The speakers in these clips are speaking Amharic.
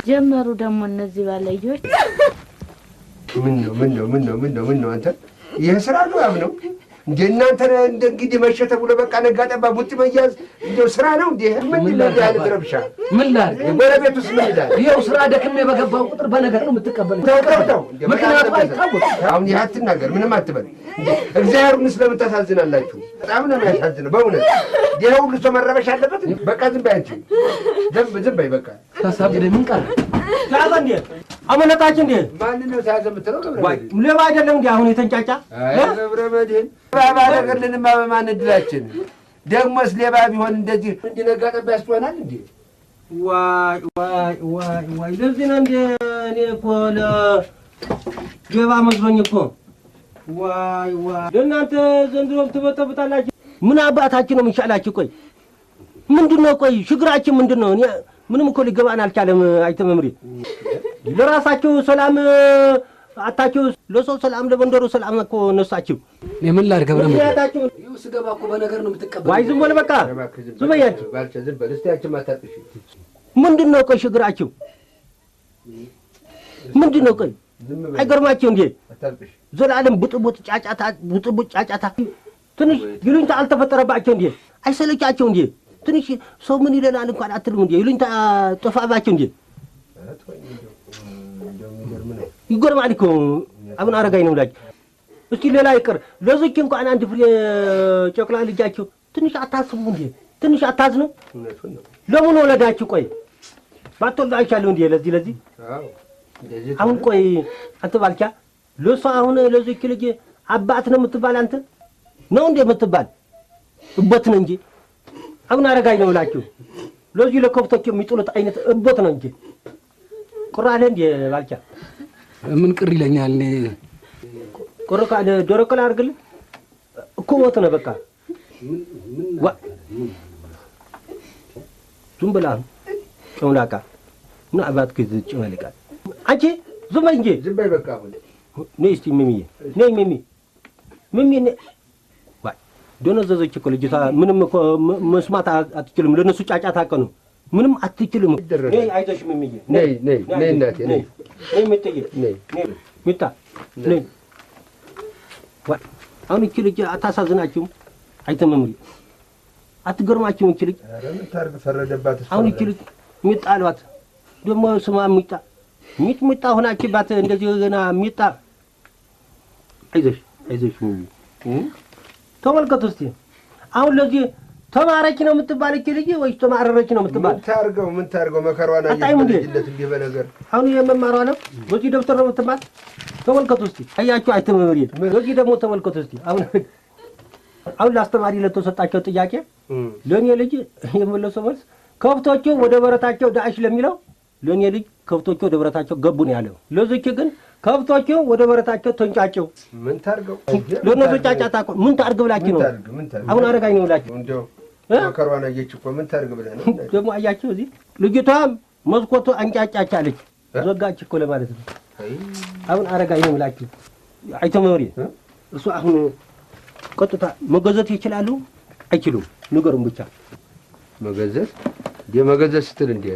ጀመሩ ደግሞ እነዚህ ባለዮች ምን ነው አንተ ይሄ ስራ ነው ያምነው እንደ እናንተ እንደ እንግዲህ መሸተ ብሎ በቃ ነጋ ጠባ ቡጥ መያዝ እንደው ስራ ነው እንዴ? ምን ነው ያለ ድረብሻ ምን ላል የጎረቤቱስ ምን ይላል? ይሄው ስራ ደክሜ በገባው ቁጥር በነገር ነው የምትቀበለው። ተውተው ምክንያቱም አይታወቅ። አሁን ይሄ አትናገር፣ ምንም አትበል። እግዚአብሔርን ስለምታሳዝናላችሁ በጣም ነው የሚያሳዝነው በእውነት። ይሄ ሁሉ ሰው መረበሽ አለበት። በቃ ዝም በይ አንቺ ዝም በይ በቃ። ታሳብደ ምን ቀረ ታዛ እንዴ አመለጣች እንዴ? ማን ነው ታዛ የምትለው? ሌባ አይደለም እንዴ አሁን የተንጫጫ? አይ ገብረ መድህን ባባ ነገርልንማ በማን እድላችን ደግሞስ ሌባ ቢሆን እንደዚህ እንዲነጋ ጠባ ያስሆናል እንዴ? ዋይ ለዚህ ነው እንዴ እኔ እኮ ለሌባ መስሎኝ እኮ። ዋይ ለእናንተ ዘንድሮም ትበጠብጣላችሁ። ምን አባታችን ነው የሚሻላችሁ? ቆይ ምንድነው? ቆይ ችግራችን ምንድነው? እኔ ምንም እኮ ሊገባን አልቻለም። አይተመምሪ ለራሳችሁ ሰላም አታችሁ፣ ለሰው ሰላም ለበንደሩ ሰላም እኮ ነሳችሁ። የምን ላድርግ ገብረ ምክንያታችሁ ይኸው ስገባ እኮ በነገር ነው የምትቀበለው። ዋይ ዝም በል በቃ ዝም በያችሁ ባልቻ ዝም በል እስቲያችሁ ማታጥሽ ምንድነው? ቆይ ችግራችሁ ምንድነው? ቆይ አይገርማችሁ እንዴ? አታጥሽ ዘላለም ብጥብጥ ጫጫታ ትንሽ ይሉኝታ አልተፈጠረባችሁ እንዴ? አይሰለቻችሁ እንዴ? ትንሽ ሰው ምን ይለናል እንኳን አትልም እንዴ? ይሉኝታ ጠፋባችሁ እንዴ? ይገርማል እኮ አሁን አረጋኝ ነው ላችሁ። እስኪ ሌላ ይቅር ለዚች እንኳን አንድ ፍሬ ጨቅላ ልጃችሁ ትንሽ አታስቡ እንዴ? ትንሽ አታዝኑ? ለምን ወለዳችሁ? ቆይ ባትወልዱ አይቻለሁ እንዴ? ለዚህ አሁን ቆይ አንተ ባልቻ ለሷ አሁን ለዚች ልጅ አባት ነው የምትባል አንተ ነው እንዴ የምትባል? እቦት ነው እንጂ አሁን አረጋኝ ነው ላችሁ። ለዚህ ለከብቶች የሚጥሉት አይነት እቦት ነው እንጂ ቁራለ እንዴ ባልቻ? ምን ቅር ይለኛል? እኔ ቆረካ ዶሮከላ አርግልህ እኮ ሞት ነው በቃ። ዝም ብላ ጮላቃ ምን አባት ከዚህ ጮላቃ አንቺ ዝም በይ እንጂ ዝም በይ በቃ። አሁን ነይ እስቲ ሚሚዬ ነይ ሚሚ ዋይ ደነዘዘች እኮ ልጅቷ። ምንም እኮ መስማት አትችልም። ለነሱ ጫጫታ አቀኑ ምንም አትችልም። ነይ አይዞሽ ሚሚዬ ነይ እናቴ ነይ ምትይ ነይ ምታ ነይ። ዋይ አሁን እቺ ልጅ አታሳዝናችሁም? አይተመምሪ አትገርማችሁም? እቺ ልጅ ኧረ ምን ታርግ ፈረደባት። አሁን እቺ ልጅ ሚጣሏት ደግሞ ስማ ሚጣ ሆናችባት እንደዚህ ገና ሚጣ። አይዞሽ ሚሚ ተመልከቱ እስቲ አሁን ለዚህ ተማረች ነው የምትባል እቺ ልጅ ወይስ ተማረረች ነው የምትባል? ምን ታርገው መከራዋን አየለት እንዴ በነገር አሁን የመማሯ ነው ወጂ ዶክተር ነው የምትባል። ተመልከቱ እስቲ አያችሁ አይተመምሪ ወጂ ደግሞ ተመልከቱ እስቲ አሁን ለአስተማሪ ለተሰጣቸው ጥያቄ ለኔ ልጅ የመለሰው መልስ ከብቶቹ ወደ በረታቸው ዳሽ ለሚለው ለኔ ልጅ ከብቶቹ ወደ በረታቸው ገቡ ነው ያለው። ለዚች ግን ከብቶቹ ወደ በረታቸው ተንጫጨው። ምን ታርገው ለነሱ ጫጫታ ምን ታርግ ብላችሁ ነው አሁን አረጋኝ ነው ብላችሁ እንደው መከሯን አየች እኮ ምን ታርግ ብለህ ነው ደግሞ አያችሁ። እዚህ ልጅቷ መስኮቱ አንጫጫቻለች ዘጋች እኮ ለማለት ነው። አሁን አረጋኝ ነው ብላችሁ አይተመሪ እሱ አሁን ቀጥታ መገዘት ይችላሉ አይችሉም? ንገሩን ብቻ። መገዘት ስትል እንዴ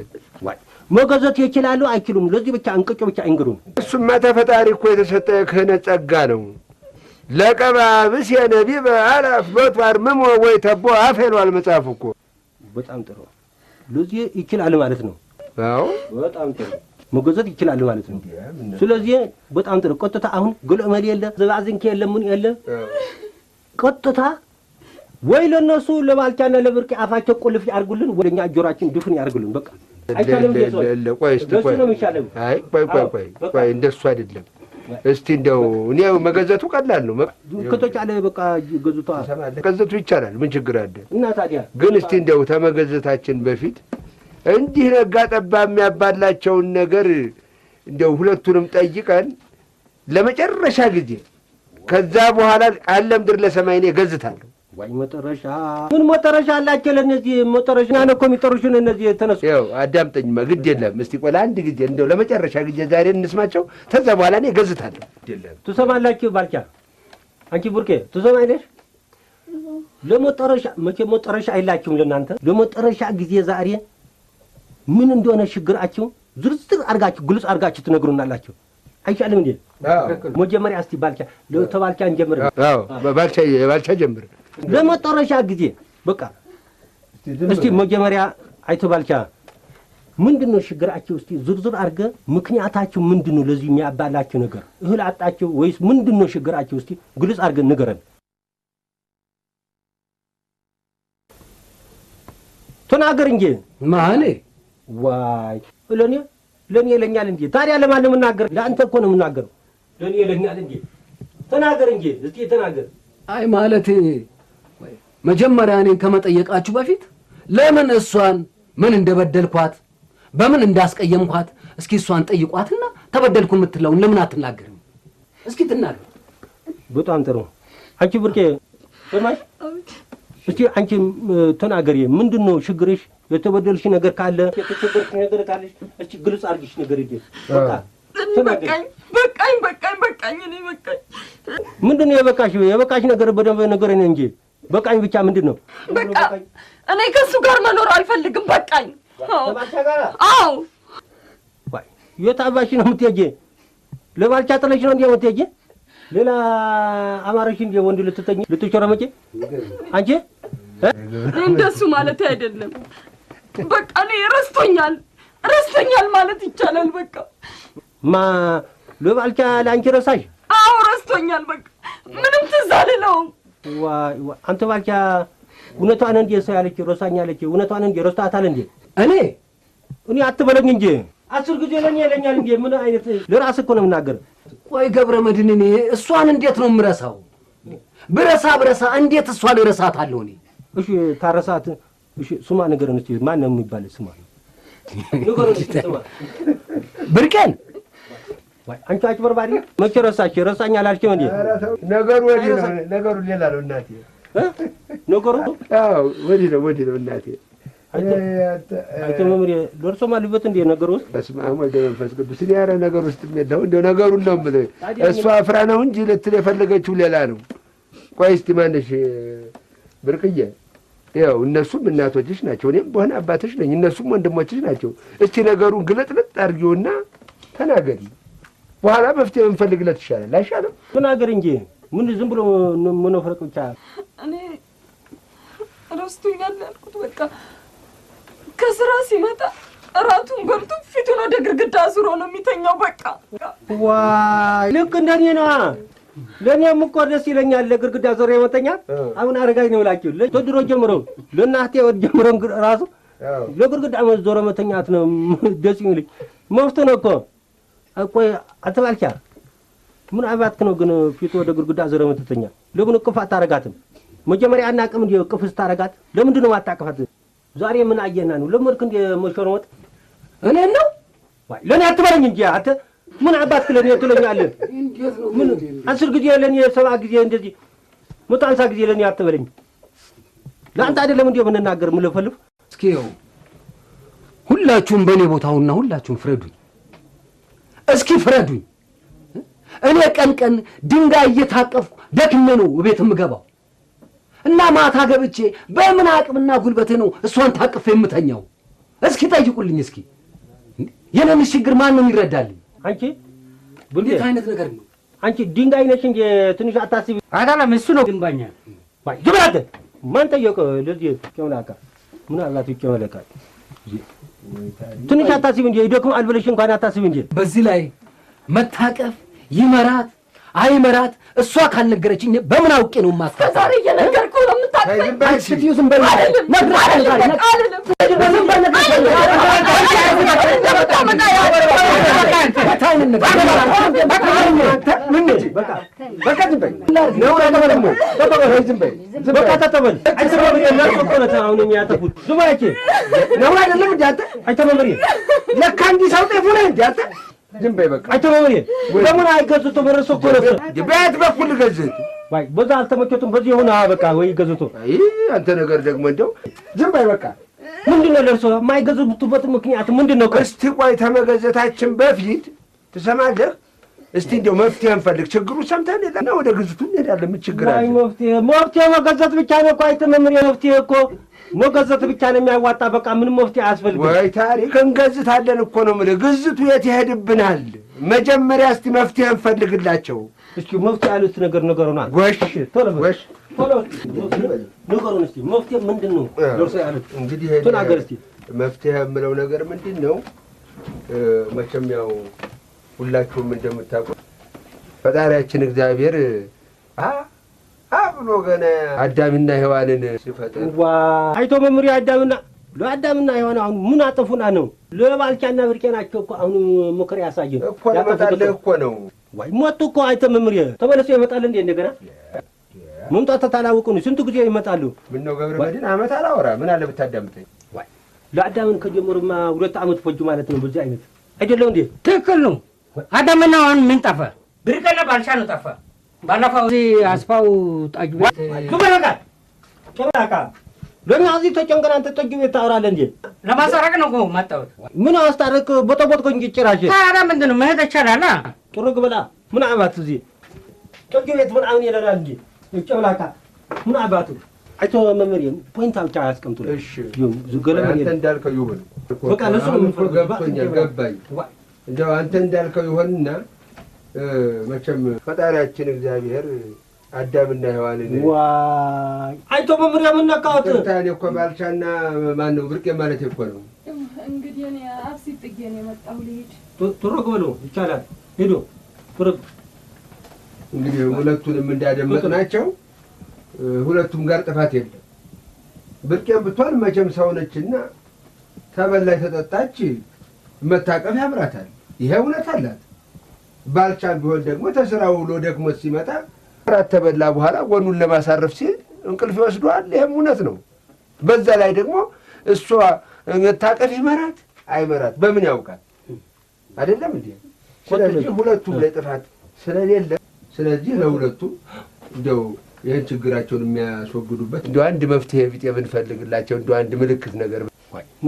ዋይ መገዘት ይችላሉ አይችሉም? ለዚህ ብቻ እንቅጭ ብቻ እንግሩን። እሱማ ተፈጣሪ እኮ የተሰጠ ክህነት ጸጋ ነው። ለቀባብስ የነቢብ አላፍ በቷር መሞ ወይ ተቦ አፈሏል መጽሐፍ እኮ። በጣም ጥሩ ለዚህ ይችላል ማለት ነው። አዎ በጣም ጥሩ መገዘት ይችላል ማለት ነው። ስለዚህ በጣም ጥሩ ቀጥታ አሁን ግልመል የለ ዘባዝንክ የለ ምን የለ ቀጥታ ወይ ለነሱ ለባልቻና ለብርቅ አፋቸው ቁልፍ ያርጉልን፣ ወደኛ ጆሮአችን ድፍን ያርጉልን። በቃ አይቻልም እንደዚህ ቆይ እስቲ አይ ቆይ እንደሱ አይደለም። እስቲ እንደው እኔው መገዘቱ ቀላል ነው ከተቻለ በቃ ገዙታ መገዘቱ ይቻላል። ምን ችግር አለ? እና ታዲያ ግን እስቲ እንደው ተመገዘታችን በፊት እንዲህ ነጋ ጠባ የሚያባላቸውን ነገር እንደው ሁለቱንም ጠይቀን ለመጨረሻ ጊዜ ከዛ በኋላ አለም ድር ለሰማይ እኔ ገዝታለሁ። ወይ መጨረሻ ምን መጨረሻ አላቸው ለነዚህ መጨረሻ ነው እኮ የሚጠሩሽን እነዚህ ተነሱ ያው አዳምጠኝማ ግድ የለም እስቲ ቆይ አንድ ጊዜ እንደው ለመጨረሻ ጊዜ ዛሬ እንስማቸው ተዛ በኋላ እኔ ገዝታለሁ ግድ የለም ትሰማላችሁ ባልቻ አንቺ ቡርኬ ትሰማይለሽ ለመጨረሻ መቼ መጨረሻ አይላችሁም ለናንተ ለመጨረሻ ጊዜ ዛሬ ምን እንደሆነ ችግራችሁ ዝርዝር አርጋችሁ ግልጽ አርጋችሁ ትነግሩናላችሁ አይቻልም እንዴ መጀመሪያ እስቲ ባልቻ ለተባልቻ እንጀምር አዎ ባልቻ ጀምር ለመጨረሻ ጊዜ በቃ እስቲ መጀመሪያ አይቶ ባልቻ ምንድነው ችግራችሁ እስቲ ዝርዝር አርገ ምክንያታችሁ ምንድነው ለዚህ የሚያባላችሁ ነገር እህል አጣችሁ ወይስ ምንድነው ችግራችሁ እስቲ ግልጽ አርገ ንገረን ተናገር እንጂ ማኔ ዋይ ለኔ ለኛል እንጂ ታዲያ ለማን ነው የምናገር ለአንተ እኮ ነው የምናገረው ለኔ ለኛል እንጂ ተናገር እንጂ እስቲ ተናገር አይ ማለት መጀመሪያ እኔን ከመጠየቃችሁ በፊት ለምን እሷን ምን እንደበደልኳት በምን እንዳስቀየምኳት እስኪ እሷን ጠይቋትና ተበደልኩ የምትለውን ለምን አትናገርም እስኪ ትናገር በጣም ጥሩ አንቺ ብርቄ ሰማሽ እስቲ አንቺ ተናገሪ ምንድነው ችግርሽ የተበደልሽ ነገር ካለ የተቸገርሽ ነገር ካለሽ እስቲ ግልጽ አርግሽ ነገር ይዴ በቃ ተናገሪ በቃኝ እኔ በቃኝ ምንድነው የበቃሽ ነገር በደንብ ነገር ነው እንጂ በቃኝ ብቻ ምንድነው በቃ እኔ ከሱ ጋር መኖር አልፈልግም በቃኝ አዎ ወይ የታባሽ ነው የምትሄጂ ለባልቻ ጥለሽ ነው እንዴ የምትሄጂ ሌላ አማራሽ እንዴ ወንድ ልትተኝ ልትቸረመጪ አንቺ እንደሱ ማለት አይደለም በቃ እኔ ረስቶኛል ማለት ይቻላል በቃ ማ ለባልቻ ላንቺ ረሳሽ አዎ ረስቶኛል በቃ ምንም ትዝ አልለውም ዋይ አንተ ባልቻ እውነቷን እንዴ ሰው ያለች ረሳኛለች እውነቷን እንዴ ረስታታል እንዴ እኔ አትበለኝ እንጂ 10 ጊዜ ለኛ ይለኛል እንዴ ምን አይነት ለራስ እኮ ነው የምናገር ቆይ ገብረ መድን እኔ እሷን እንዴት ነው የምረሳው ብረሳ እንዴት እሷን እረሳታለሁ እኔ እሺ ታረሳት እሺ ስማ ነገር እንጂ ማን ነው የሚባል ስማ ነገር እንጂ ስማ ብርቄን ወይ አንቺ አጭበርባሪ መቼ ረሳኝ አላልሽም እንዴ ነገሩ ወዲህ ነው ነገሩ ሌላ ነው እናቴ ነገሩ አዎ ወዲህ ነው እናቴ አንተ መምሪ ደርሶ ማልበት እንደ ነገር ውስጥ በስመ አብ ወወልድ ወመንፈስ ቅዱስ ያረ ነገር ውስጥ የሚያዳው እንደው ነገሩን ነው የምልህ እሷ አፍራ ነው እንጂ ልትል የፈለገችው ሌላ ነው ቆይ እስቲ ማንሽ ብርቅዬ ያው እነሱም እናቶችሽ ናቸው እኔም በሆነ አባትሽ ነኝ እነሱም ወንድሞችሽ ናቸው እስቲ ነገሩን ግለጥለጥ አድርጊውና ተናገሪ በኋላ መፍትሄ እንፈልግለት ይሻላል አይሻልም ተናገር እንጂ ምን ዝም ብሎ ምን ፈረቅ ብቻ እኔ ረስቶኛል ያልኩት በቃ ከስራ ሲመጣ እራቱን በልቶ ፊቱን ወደ ግድግዳ አዙሮ ነው የሚተኛው በቃ ዋይ ልክ እንደኔ ነው ለኔም እኮ ደስ ይለኛል ለግድግዳ ዞሮ የመተኛት አሁን አረጋኝ ነው ላችሁ ለድሮ ጀምሮ ለናቴ ወደ ጀምሮ ራሱ ለግድግዳ ዞሮ መተኛት ነው ደስ ይለኝ መፍቶ ነው እኮ ቆይ አትባልቻ ምን አባትክ ነው ግን ፊቱ ወደ ግድግዳ ዞሮ መተኛ ለምን ቅፍ አታረጋትም መጀመሪያ አናቅም እንደ ቅፍ ስታረጋት ለምንድን ነው ማታቀፋት ዛሬ ምን አየና ነው ለምርክ እንደ መሾርወጥ እኔ ነው ወይ ለኔ አትበለኝ እንጂ አንተ ምን አባትክ ለኔ ትለኛለህ ምን 10 ጊዜ ለኔ 7 ጊዜ እንደዚህ 150 ጊዜ ለኔ አትበለኝ ለአንተ አይደለም እንዴ ምንናገር ምን ልፈልፍ እስኪው ሁላችሁም በኔ ቦታውና ሁላችሁም ፍረዱኝ እስኪ ፍረዱኝ እኔ ቀን ድንጋይ እየታቀፍኩ ደክሜ ነው ቤት የምገባው እና ማታ ገብቼ በምን አቅምና ጉልበቴ ነው እሷን ታቅፌ የምተኛው እስኪ ጠይቁልኝ እስኪ የኔን ችግር ማን ነው ይረዳልኝ አንቺ እንዴት አይነት ነገር ነው አንቺ ድንጋይ ነሽ እንጂ ትንሽ አታስቢ አይደለም እሱ ነው ግንባኛ ባይ ጅብራተ ማን ጠየቀ ለዚህ ከውላካ ምን አላቱ ይከመለካ ትንሽ አታስቢ እንጂ ይደክማል ብለሽ እንኳን አታስቢ እንጂ በዚህ ላይ መታቀፍ ይመራት አይመራት እሷ ካልነገረችኝ በምን አውቄ ነው ማስታወቅ ዛሬ እየነገርኩህ ነው የምታውቀው አትስቲው ዝም በል ዝም በይ በቃ አይተመሪ ለምን አይገዙት ተመረሰ እኮ ነው በየት በኩል ገዝት ዋይ በዛ አልተመቸቱም። በዚህ ሆነ በቃ ወይ ገዝቶ። አይ አንተ ነገር ደግሞ እንደው ዝም በይ በቃ። ምንድነው ለርሶ የማይገዙበት ምክንያት ምንድነው? እስቲ ቆይ ተመገዘታችን በፊት ትሰማለህ? እስቲ እንደው መፍትሄ እንፈልግ። ችግሩ ሰምተን እና ወደ ግዝቱ እንሄዳለን። ምን ችግር አለ? መፍትሄ መገዘት ብቻ ነው እኮ አይተመምር። መፍትሄ እኮ መገዘት ብቻ ነው የሚያዋጣ። በቃ ምንም መፍትሄ አያስፈልግም። ወይ ታሪክ እንገዝታለን እኮ ነው የምልህ። ግዝቱ የት ይሄድብናል? መጀመሪያ እስቲ መፍትሄ እንፈልግላቸው። እስኪ መፍትሄ ያሉት ነገር ነገሩና ጎሽ ቶሎ ጎሽ ቶሎ ነገሩን እስቲ መፍትሄ ምንድን ነው? ደርሶ ያሉት እንግዲህ ተናገር እስቲ። መፍትሄ የምለው ነገር ምንድን ነው? መቼም ያው ሁላችሁም እንደምታውቁት ፈጣሪያችን እግዚአብሔር ብሎ ገና አዳምና ሔዋንን ሲፈጥር አይቶ መምሪ ለአዳምና ሔዋን አሁን ምን አጠፉና ነው? ለባልቻና ብርቄ ናቸው እኮ አሁን ምክር ያሳየን እኮ ለመጣልህ እኮ ነው። ወይ ሞቱ እኮ አይተ መምሪ ተመለሱ ይመጣል እንዴ? እንደገና መምጣት ታላውቁ ነው። ስንት ጊዜ ይመጣሉ? ምን ነው ገብረ መድን አመት አላወራ ምን አለ ብታዳምጠኝ። ወይ ለአዳምን ከጀመሩማ 2 ዓመት ፈጁ ማለት ነው። በዚህ አይነት አይደለም እንዴ? ትክክል ነው። አዳምና ሔዋን ምን ጠፋ? ብርቅና ባልቻ ነው ጠፋ። ባለፈው እዚህ አስፋው ጠጅ ቤት ጨመላካ ለምን እዚህ ተጨንቀን አንተ ጠጅ ቤት ታወራለህ እንዴ? ለማስታረቅ ነው እኮ መጣሁት። ምን አስታረቅ? ቦታቦት እንጂ ጭራሽ ታዲያ ምንድን ነው መሄድ ይቻላል? ጥሩግ ብላ ምን አባቱ እዚህ ጠጅ ቤት ምን አሁን ይላል እንጂ ጨመላካ ምን አባቱ አይቶ መመሪያ ፖይንት ብቻ ያስቀምጡልኝ። እሺ አንተ እንዳልከው ይሁን። በቃ ለሱ ገብቶኛል፣ ገባኝ። እንደው አንተ እንዳልከው ይሆንና መቼም ፈጣሪያችን እግዚአብሔር አዳምና ሔዋንን ዋይ አይቶ መመሪያ ምን ነካውት? ታኔ እኮ ባልቻና ማን ነው ብርቄ ማለት እኮ ነው። እንግዲህ እኔ አብሲት ጥጌ ነው የመጣሁ። ልሂድ። ትሮግ ብሎ ይቻላል ሄዶ ትሮግ። እንግዲህ ሁለቱንም እንዳደመጥናቸው ሁለቱም ጋር ጥፋት የለም። ብርቄም ብትሆን መቼም ሰው ነችና ተበላይ ተጠጣች መታቀፍ ያምራታል። ይሄ እውነት አላት። ባልቻም ቢሆን ደግሞ ተስራው ውሎ ደክሞ ሲመጣ ራት ተበላ በኋላ ጎኑን ለማሳረፍ ሲል እንቅልፍ ይወስደዋል። ይሄም እውነት ነው። በዛ ላይ ደግሞ እሷ መታቀፍ ይመራት አይመራት በምን ያውቃል? አይደለም እንዴ? ስለዚህ ሁለቱም ላይ ጥፋት ስለሌለ ስለዚህ ለሁለቱም እንደው ይህን ችግራቸውን የሚያስወግዱበት እንደው አንድ መፍትሄ ቢጤ ብንፈልግላቸው እንደው አንድ ምልክት ነገር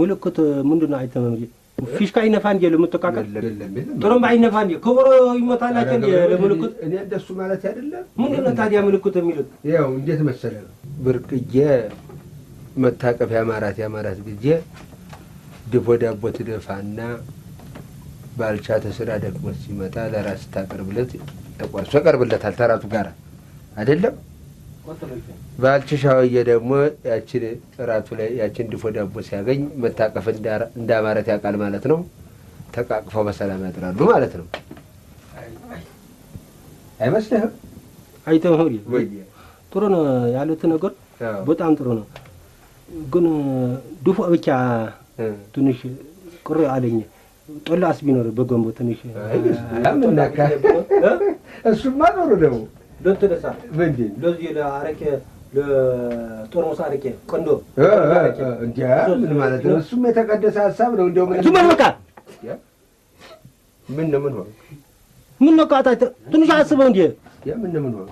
ምልክት ምንድን ነው? አይተመምሪ ፊሽካ ይነፋ እንዴ? ለምትቃቀል ጥሩምባ ይነፋ እንዴ? ከበሮ ይመታላቸው እንዴ? ለምልክት እኔ እንደሱ ማለት አይደለም። ምንድን ነው ታዲያ ምልክት የሚሉት? ያው እንዴት መሰለህ ነው ብርቅዬ መታቀፍ ያማራት ጊዜ ድፎ ዳቦ ትደፋና ባልቻ ተስራ ደክሞ ሲመጣ ለራስ ታቀርብለት ተቆርሶ ያቀርብለታል ተራቱ ጋር አይደለም። ባልቻሻውዬ ደግሞ ያችን ራቱ ላይ ያችን ድፎ ዳቦ ሲያገኝ መታቀፍ እንዳማረት ያውቃል ማለት ነው። ተቃቅፈው በሰላም ያድራሉ ማለት ነው። አይመስልህም? አይተመሪ ጥሩ ነው ያሉት ነገር በጣም ጥሩ ነው። ግን ድፎ ብቻ ትንሽ ቅር አለኝ። ጦላስ ቢኖር በጎንቦ ትንሽ ምናካ እሱማ ጥሩ ነው። ለተደሳ ምንድን ለዚህ ለአረቄ ለጦርሙስ አረቄ ቆንዶ እንዴ ምን ማለት ነው? እሱም የተቀደሰ ሀሳብ ነው። እንደው ምን ምን በቃ ምን ነው ምን ሆነ? ምን ነው ቃታ ትንሽ አስበው እንዴ ምን ሆነ?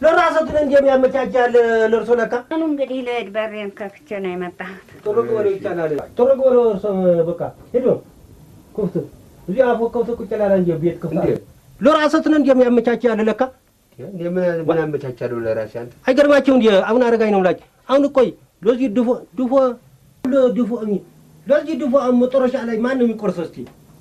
ለራስህ እንዴ የሚያመቻቻል ለእርሶ ለካ አሁን እንግዲህ ለእድ በሬን ከፍቼ ነው የመጣሁት። ጥሩግ ወሎ ይቻላል። ጥሩግ ወሎ በቃ ሄዶ ኩፍት እዚህ አፎ ከውተ ቁጭ ያለ እንጂ ቤት ኩፍት ለራስህ እንዴ የሚያመቻቻል ለካ ምን አመቻቻለሁ ለራሴ? አንተ አይገርማቸው እንዴ አሁን አረጋኝ ነው ላች አሁን ቆይ ለዚህ ለዚህ ድፎ መጨረሻ ላይ ማን ነው የሚቆርሰው? እስቲ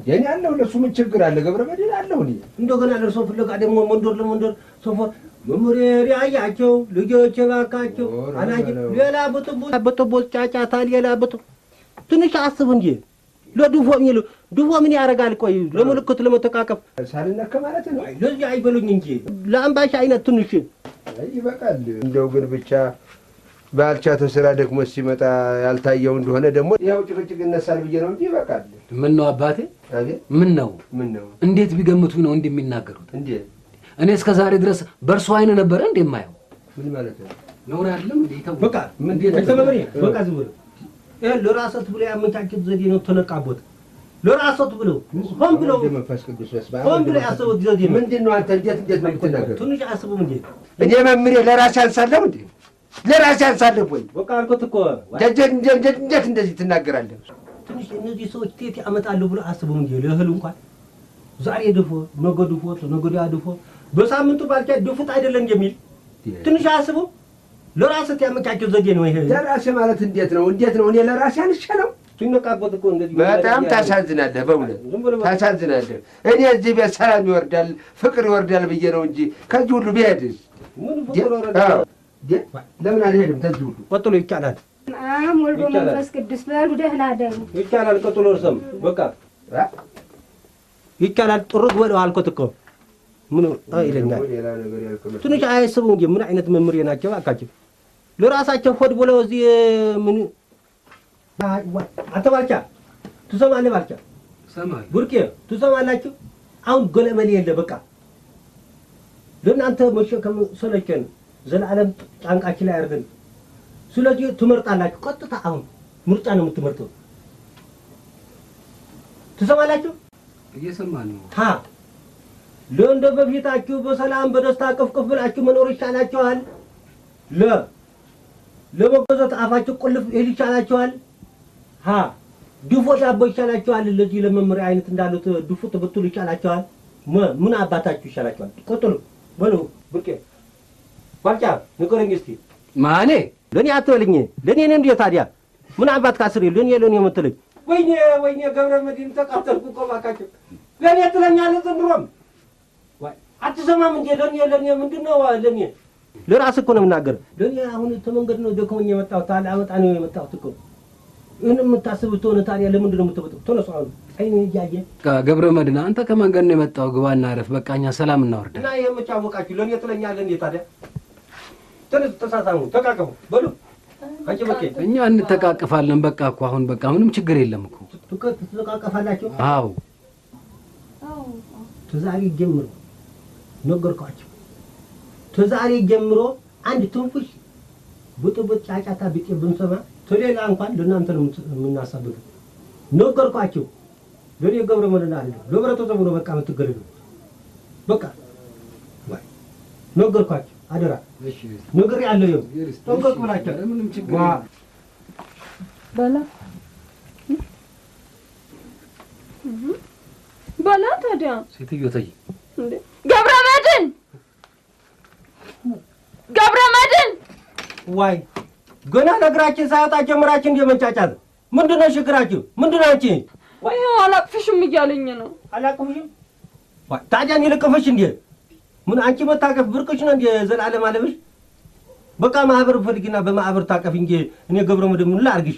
የኔ አለው ለሱ ምን ችግር አለ? ገብረ መድህን አለው እኔ እንደገና ለእርሶ ፍለጋ ደግሞ መንደር ለመንደር ሶፎር መምሬሪ አያቸው ልጆች ባካቸው አላጅ ሌላ በጥቦት ጫጫታ ሌላ ትንሽ አስብ እንጂ ለድፎ የሚሉ ድፎ ምን ያደርጋል? ቆይ ለምልክት ለመተቃቀፍ ሳልነካ ማለት ነው። ለዚህ አይበሉኝ እንጂ ለአምባሻ አይነት ትንሽ ይበቃል። እንደው ግን ብቻ ባልቻ ተስራ ደክሞ ሲመጣ ያልታየው እንደሆነ ደግሞ ያው ጭቅጭቅ ይነሳል ብዬ ነው እንጂ ይበቃል። ምን ነው አባቴ? አቤት። ምን ነው እንዴት ቢገምቱኝ ነው እንደሚናገሩት? እንዴ እኔ እስከ ዛሬ ድረስ በእርሱ አይነ ነበረ እንደማየው። ምን ማለት ነው? ነው አይደለም እንዴ? ተው በቃ ምን ተመሪ በቃ ዝም ብሎ ለራስህ ብሎ ያመቻቸት ዘዴ ነው። ተነቃቦት ለራስዎት ብለው ሆን ብለው መንፈስ ቅዱስ በስመ ሆን ብለው ያሰቡት ዘዴ ምንድን ነው? አንተ እንዴት ነው የምትናገረው? ትንሽ አስቡም እንዴ! እኔ መምሬ ለራሴ አንሳለሁ እንዴ? ለራሴ አንሳለሁ ወይ? በቃ አልኩት እኮ እንዴት እንደዚህ ትናገራለህ? ትንሽ እነዚህ ሰዎች ቴት ያመጣሉ ብሎ አስቡም እንዴ! ለእህሉ እንኳን ዛሬ ድፎ ነገ ድፎ ነገ ወዲያ ድፎ በሳምንቱ ባልቻ ድፉት አይደለም የሚል ትንሽ አስቡ። ለራስህ ያመቻቸው ዘዴ ነው ይሄ። ለራሴ ማለት እንዴት ነው? እኔ ለራሴ አንሻለው? ሲነቃበት እኮ እንደዚህ በጣም ታሳዝናለህ፣ በእውነት ታሳዝናለህ። እኔ እዚህ ቤት ሰላም ይወርዳል ፍቅር ይወርዳል ብዬ ነው እንጂ ከዚህ ሁሉ ብሄድስ ምን ፍቅር ወረደ? ለምን አልሄድም? ከዚህ ሁሉ ቀጥሎ ይቻላል። ወልዶ መንፈስ ቅዱስ በሉ ደህና ደሩ። ይቻላል። ቀጥሎ እርሰም በቃ ይቻላል። ጥሩት ወለው አልኩት እኮ ምን አይለኛል። ትንሽ አያስቡም እንጂ ምን አይነት መምሬ ናቸው አካቸው ለራሳቸው ሆድ ብለው እዚህ ምን አንተ ባልቻ ትሰማለህ? ባልቻ እሰማለሁ። ቡርቄ ትሰማላችሁ? አሁን ገለመሌ የለ በቃ ለእናንተ መሸከም ሰለቸን። ዘላለም ጫንቃችን ላይ አድርገን ስለዚህ ትመርጣላችሁ። ቀጥታ አሁን ምርጫ ነው የምትመርጠው። ትሰማላችሁ? እየሰማን ነው። ለእንደ በፊታችሁ በሰላም በደስታ ቅፍቅፍ ብላችሁ መኖር ይሻላችኋል። ለመገዛት አፋችሁ ቁልፍ ይል ይሻላችኋል። ድፎ ዳቦ ይሻላችኋል። ለዚህ ለመመሪያ አይነት እንዳሉት ድፎ ትብትሉ ይሻላችኋል። ምን አባታችሁ ይሻላችኋል? ቀጥሉ በሉ። ብርቄ ባልቻ ንገረኝ እስቲ። ማኔ ለእኔ አትበልኝ። ለእኔ ነው እንዴ ታዲያ? ምን አባት ካስሬ ለእኔ የምትለኝ? ወይኔ ገብረ መድህን ተቃጠልኩ እኮ እባካችሁ። ለእኔ ትለኛለህ ዘንድሮም አትሰማም እንዴ? ለእኔ ምንድን ነው ለእኔ? ለራስህ እኮ ነው የምናገር። ለእኔ አሁን ተመንገድ ነው ደክሞኝ የመጣሁት አመጣ ነው የመጣሁት እኮ። ይህን የምታስብ ትሆነ ታዲያ ለምንድን ነው የምትበጠው? ተነሱ አሁን አይኔ እያየ ገብረ መድህን አንተ ከመንገድ ነው የመጣው። ግባና አረፍ። በቃ እኛ ሰላም እናወርድ እና ይሄ የምታወቃችሁ ለእኔ ትለኛለህ እንዴ ታዲያ? ተነሱ፣ ተሳሳሙ፣ ተቃቀሙ በሉ። አንቺ በቄ እኛ እንተቃቀፋለን። በቃ እኮ አሁን በቃ ምንም ችግር የለም እኮ። ትተቃቀፋላችሁ? አዎ ተዛሬ ጀምሮ ነገርኳቸው። ተዛሬ ጀምሮ አንድ ትንፍሽ ብጥብጥ ጫጫታ ቢጤ ብንሰማ ተሌላ እንኳን ለእናንተ ነው የምናሳብቀው። ነገርኳቸው። ለእኔ ገብረ መድህን አይደለም ለህብረተሰቡ ነው በቃ የምትገለሉ። በቃ ነገርኳቸው። አደራ ነገር ያለው ይኸው ጠንቀቅ ብላቸው። ምንም ችግር በላ ታዲያ ሴትዮ ተይ እንዴ! ገብረ መድህን ዋይ ገና ነግራችን ሳይወጣ ጀምራችን እንደመንጫጫት ምንድነው ችግራችሁ? ምንድነው አንቺ? ወይ አላቅፍሽም እያለኝ ነው። አላቅፍሽም? ታዲያ እኔ ልቅፍሽ እንዴ? ምን አንቺ መታቀፍ ብርቅሽ ነው እንዴ? ዘላለም አለብሽ። በቃ ማህበር ፈልጊና በማህበር ታቀፍ እንጂ እኔ ገብረ መድህን ምን ላድርግሽ?